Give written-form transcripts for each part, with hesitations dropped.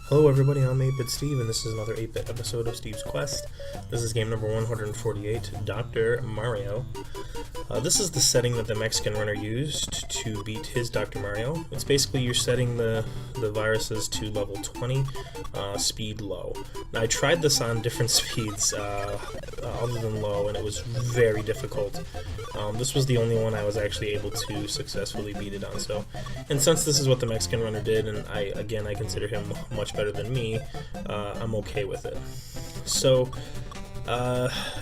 Hello everybody, I'm 8-Bit Steve, and this is another 8-Bit episode of Steve's Quest. This is game number 148, Dr. Mario. This is the setting that the Mexican runner used to beat his Dr. Mario. It's basically you're setting the viruses to level 20, speed low. Now I tried this on different speeds other than low, and it was very difficult. This was the only one I was actually able to successfully beat it on. So, and since this is what the Mexican runner did, and I consider him much better than me, I'm okay with it. So,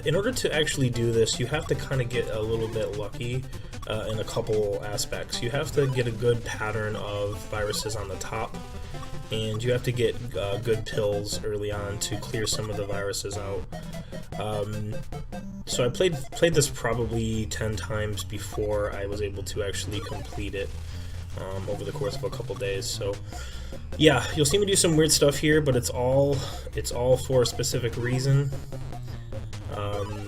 in order to actually do this, you have to kind of get a little bit lucky in a couple aspects. You have to get a good pattern of viruses on the top, and you have to get good pills early on to clear some of the viruses out. So I played this probably 10 times before I was able to actually complete it over the course of a couple days. So yeah, you'll see me do some weird stuff here, but it's all for a specific reason,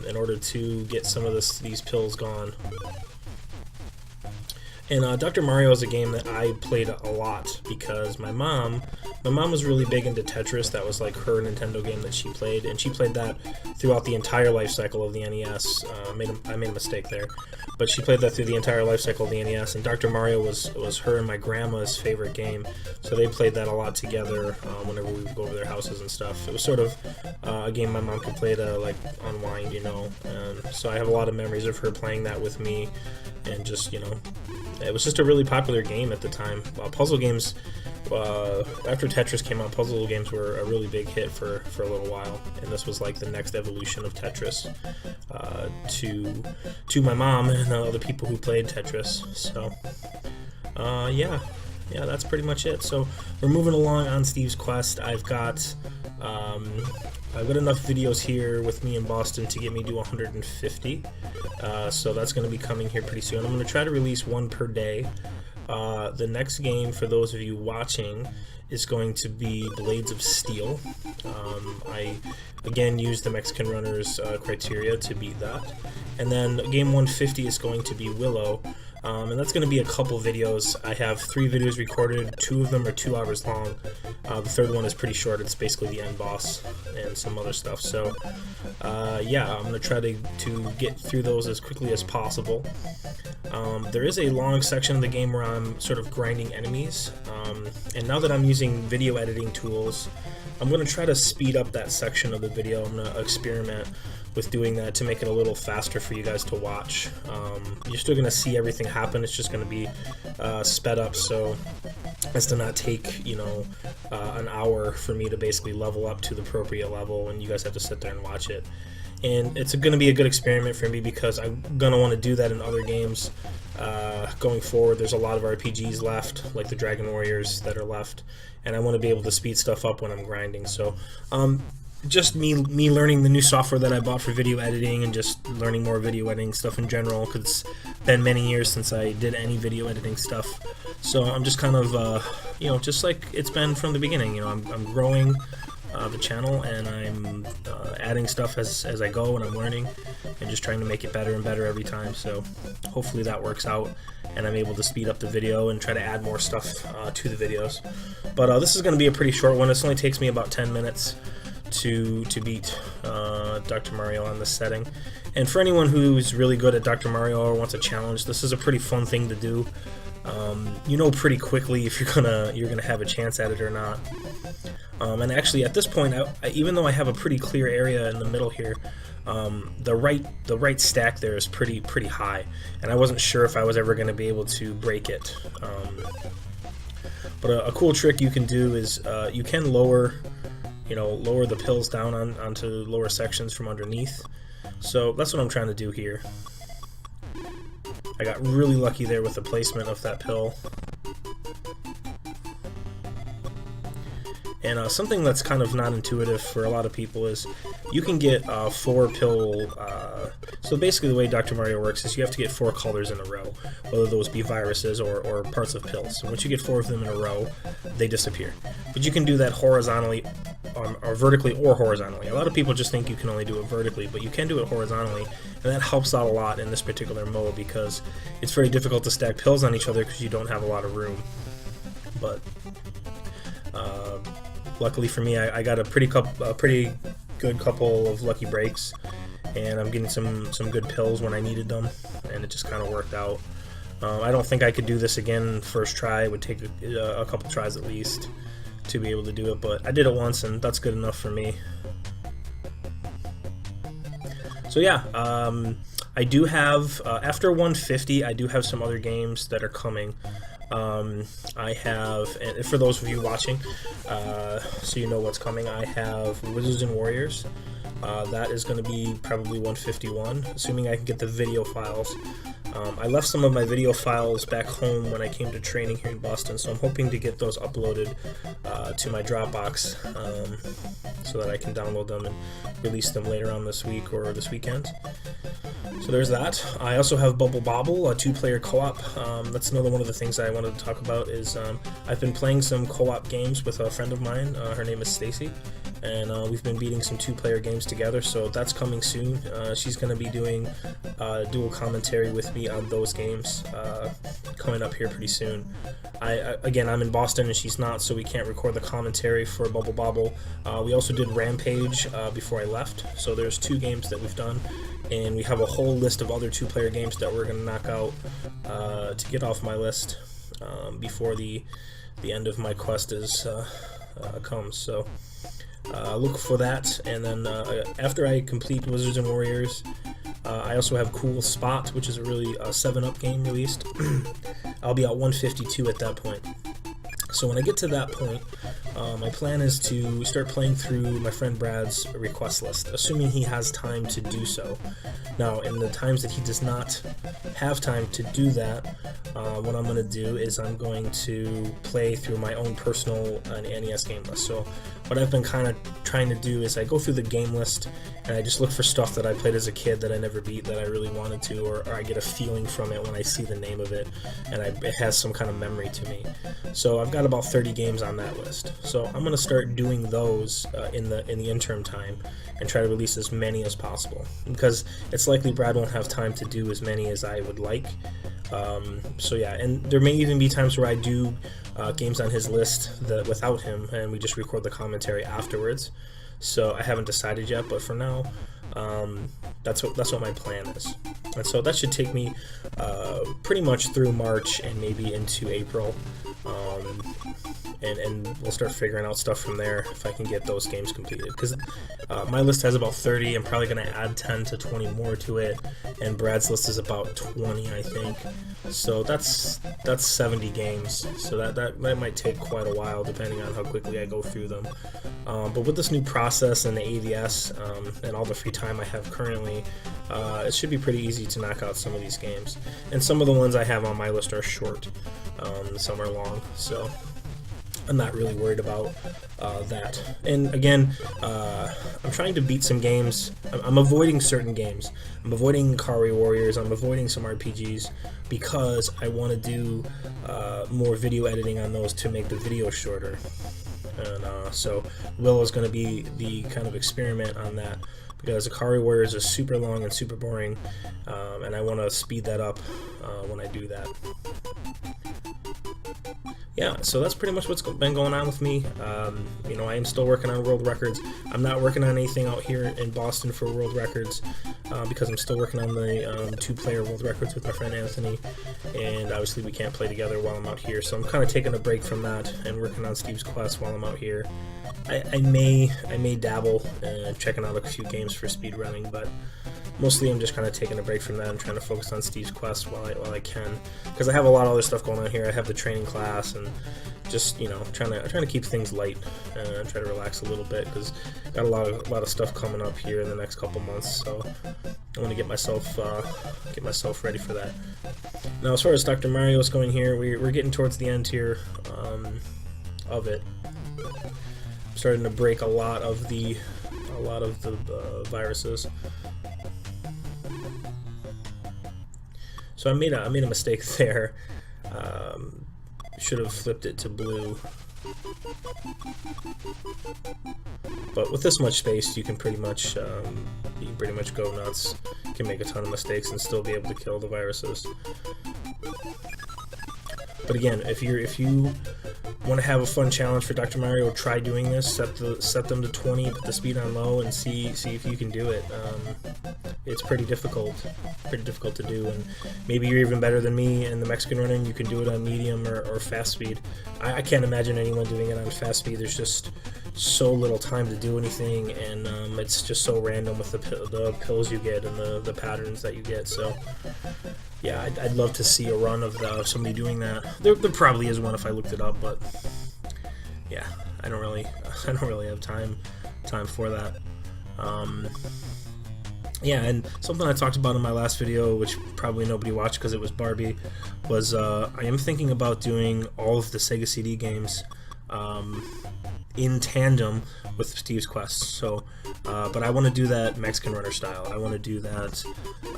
in order to get some of these pills gone. And Dr. Mario is a game that I played a lot because my mom was really big into Tetris. That was like her Nintendo game that she played, and she played that throughout the entire life cycle of the NES. I made a mistake there, but she played that through the entire life cycle of the NES, and Dr. Mario was her and my grandma's favorite game, so they played that a lot together whenever we would go over their houses and stuff. It was sort of a game my mom could play to like unwind, you know, and so I have a lot of memories of her playing that with me, and just, you know, it was just a really popular game at the time. Puzzle games, after Tetris came out, puzzle games were a really big hit for a little while, and this was like the next evolution of Tetris to my mom and other people who played Tetris. So yeah, that's pretty much it. So we're moving along on Steve's Quest. I've got enough videos here with me in Boston to get me to 150, so that's going to be coming here pretty soon. I'm going to try to release one per day. The next game, for those of you watching, is going to be Blades of Steel. I again used the Mexican runner's criteria to beat that. And then game 150 is going to be Willow. And that's going to be a couple videos. I have 3 videos recorded. 2 of them are 2 hours long. The third one is pretty short. It's basically the end boss and some other stuff. So yeah, I'm going to try to get through those as quickly as possible. There is a long section of the game where I'm sort of grinding enemies, and now that I'm using video editing tools, I'm going to try to speed up that section of the video. I'm going to experiment with doing that to make it a little faster for you guys to watch. You're still going to see everything happen, it's just going to be sped up so as to not take, you know, an hour for me to basically level up to the appropriate level, and you guys have to sit there and watch it. And it's going to be a good experiment for me because I'm going to want to do that in other games going forward. There's a lot of RPGs left, like the Dragon Warriors, that are left, and I want to be able to speed stuff up when I'm grinding. So just me learning the new software that I bought for video editing, and just learning more video editing stuff in general, because it's been many years since I did any video editing stuff. So I'm just kind of, you know, just like it's been from the beginning. You know, I'm growing the channel, and I'm adding stuff as I go, and I'm learning and just trying to make it better and better every time. So hopefully that works out, and I'm able to speed up the video and try to add more stuff to the videos. But this is going to be a pretty short one. This only takes me about 10 minutes to beat Dr. Mario on this setting. And for anyone who's really good at Dr. Mario or wants a challenge, this is a pretty fun thing to do. You know pretty quickly if you're gonna have a chance at it or not. And actually, at this point, even though I have a pretty clear area in the middle here, the right stack there is pretty high, and I wasn't sure if I was ever going to be able to break it. But a cool trick you can do is you can lower the pills down onto lower sections from underneath. So that's what I'm trying to do here. I got really lucky there with the placement of that pill. And something that's kind of not intuitive for a lot of people is you can get 4 pill. So basically the way Dr. Mario works is you have to get 4 colors in a row, whether those be viruses or parts of pills. And once you get 4 of them in a row, they disappear. But you can do that horizontally, or vertically or horizontally. A lot of people just think you can only do it vertically, but you can do it horizontally, and that helps out a lot in this particular mode because it's very difficult to stack pills on each other because you don't have a lot of room. But luckily for me, I got a pretty good couple of lucky breaks, and I'm getting some good pills when I needed them, and it just kind of worked out. I don't think I could do this again first try. It would take a couple tries at least to be able to do it, but I did it once, and that's good enough for me. So yeah, I do have, after 150, I do have some other games that are coming. I have, and for those of you watching, so you know what's coming, I have Wizards and Warriors. That is going to be probably 151, assuming I can get the video files. I left some of my video files back home when I came to training here in Boston, so I'm hoping to get those uploaded to my Dropbox so that I can download them and release them later on this week or this weekend. So there's that. I also have Bubble Bobble, a 2-player co-op. That's another one of the things I wanted to talk about is I've been playing some co-op games with a friend of mine. Her name is Stacy, and we've been beating some 2-player games together, so that's coming soon. She's going to be doing dual commentary with me on those games coming up here pretty soon. Again, I'm in Boston and she's not, so we can't record the commentary for Bubble Bobble. We also did Rampage before I left, so there's 2 games that we've done, and we have a whole list of other 2-player games that we're going to knock out to get off my list before the end of my quest comes. So look for that, and then after I complete Wizards and Warriors, I also have Cool Spot, which is a really 7-up game released. I'll be at 152 at that point. So when I get to that point, my plan is to start playing through my friend Brad's request list, assuming he has time to do so. Now, in the times that he does not have time to do that, what I'm going to do is I'm going to play through my own personal NES game list. So what I've been kind of trying to do is I go through the game list and I just look for stuff that I played as a kid that I never beat that I really wanted to, or I get a feeling from it when I see the name of it and it has some kind of memory to me. So I've got about 30 games on that list. So I'm going to start doing those in the interim time and try to release as many as possible, because it's likely Brad won't have time to do as many as I would like. So yeah, and there may even be times where I do games on his list without him, and we just record the commentary afterwards. So I haven't decided yet, but for now, that's what my plan is. And so that should take me pretty much through March and maybe into April. And we'll start figuring out stuff from there if I can get those games completed, because my list has about 30. I'm probably going to add 10 to 20 more to it, and Brad's list is about 20, I think. So that's 70 games, so that might take quite a while depending on how quickly I go through them. But with this new process and the AVS and all the free time I have currently, it should be pretty easy to knock out some of these games. And some of the ones I have on my list are short, some are long, so I'm not really worried about that. And again, I'm trying to beat some games. I'm avoiding certain games. I'm avoiding Ikari Warriors. I'm avoiding some RPGs because I want to do more video editing on those to make the video shorter. And so Willow is going to be the kind of experiment on that, because Ikari Warriors is super long and super boring, and I want to speed that up when I do that. Yeah, so that's pretty much what's been going on with me. You know, I am still working on world records. I'm not working on anything out here in Boston for world records because I'm still working on the 2-player world records with my friend Anthony, and obviously we can't play together while I'm out here, so I'm kind of taking a break from that and working on Steve's Quest while I'm out here. I may dabble checking out a few games for speedrunning, but mostly I'm just kind of taking a break from that and trying to focus on Steve's Quest while I can, because I have a lot of other stuff going on here. I have the training class and just, you know, trying to keep things light and try to relax a little bit, because got a lot of stuff coming up here in the next couple months, so I want to get myself ready for that. Now, as far as Dr. Mario is going here, we're getting towards the end here of it. I'm starting to break a lot of the viruses. So I made a mistake there. Should have flipped it to blue. But with this much space, you can pretty much go nuts. You can make a ton of mistakes and still be able to kill the viruses. But again, if you want to have a fun challenge for Dr. Mario, try doing this. Set them to 20, put the speed on low, and see if you can do it. It's pretty difficult to do, and maybe you're even better than me in the Mexican running. You can do it on medium or fast speed. I can't imagine anyone doing it on fast speed. There's just so little time to do anything, and it's just so random with the pills you get and the patterns that you get. So yeah, I'd love to see a run of somebody doing that. There probably is one if I looked it up, but yeah, I don't really have time for that. Yeah, and something I talked about in my last video, which probably nobody watched because it was Barbie, was I am thinking about doing all of the Sega CD games in tandem with Steve's Quest. So, but I want to do that Mexican Runner style. I want to do that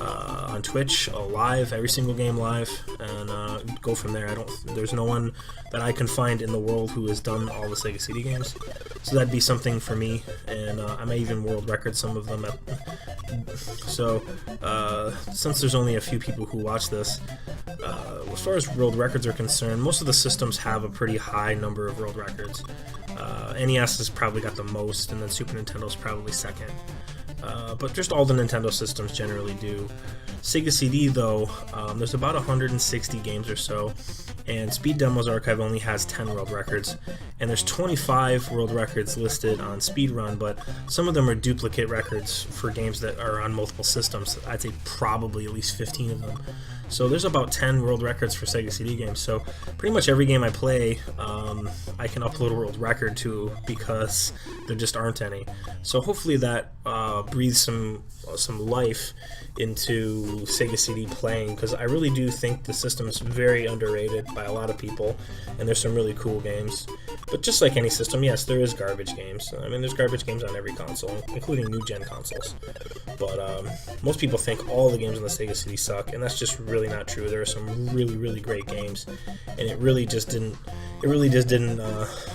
on Twitch, live, every single game live, and go from there. There's no one that I can find in the world who has done all the Sega CD games, so that'd be something for me. And I may even world record some of them. So, since there's only a few people who watch this, as far as world records are concerned, most of the systems have a pretty high number of world records. NES has probably got the most, and then Super Nintendo's probably second. But just all the Nintendo systems generally do. Sega CD, though, there's about 160 games or so, and Speed Demos Archive only has 10 world records, and there's 25 world records listed on Speedrun, but some of them are duplicate records for games that are on multiple systems. I'd say probably at least 15 of them. So there's about 10 world records for Sega CD games, so pretty much every game I play, I can upload a world record to, because there just aren't any. So hopefully that breathes some life into Sega CD playing, because I really do think the system is very underrated by a lot of people, and there's some really cool games. But just like any system, yes, there is garbage games. I mean, there's garbage games on every console, including new-gen consoles. But most people think all the games on the Sega CD suck, and that's just really not true. There are some really, really great games, and it really just didn't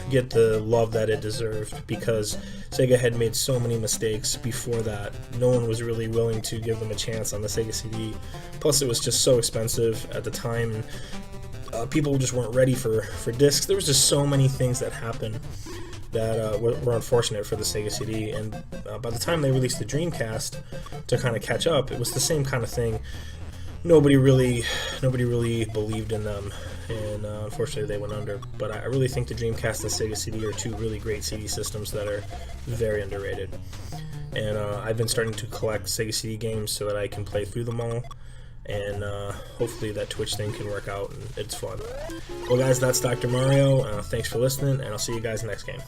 get the love that it deserved, because Sega had made so many mistakes before that. No one was really willing to give them a chance on the Sega CD. Plus, it was just so expensive at the time, and people just weren't ready for discs. There was just so many things that happened that were unfortunate for the Sega CD, and by the time they released the Dreamcast to kind of catch up, it was the same kind of thing. Nobody really believed in them, and unfortunately they went under. But I really think the Dreamcast and Sega CD are two really great CD systems that are very underrated. And I've been starting to collect Sega CD games so that I can play through them all, and hopefully that Twitch thing can work out, and it's fun. Well guys, that's Dr. Mario. Thanks for listening, and I'll see you guys next game.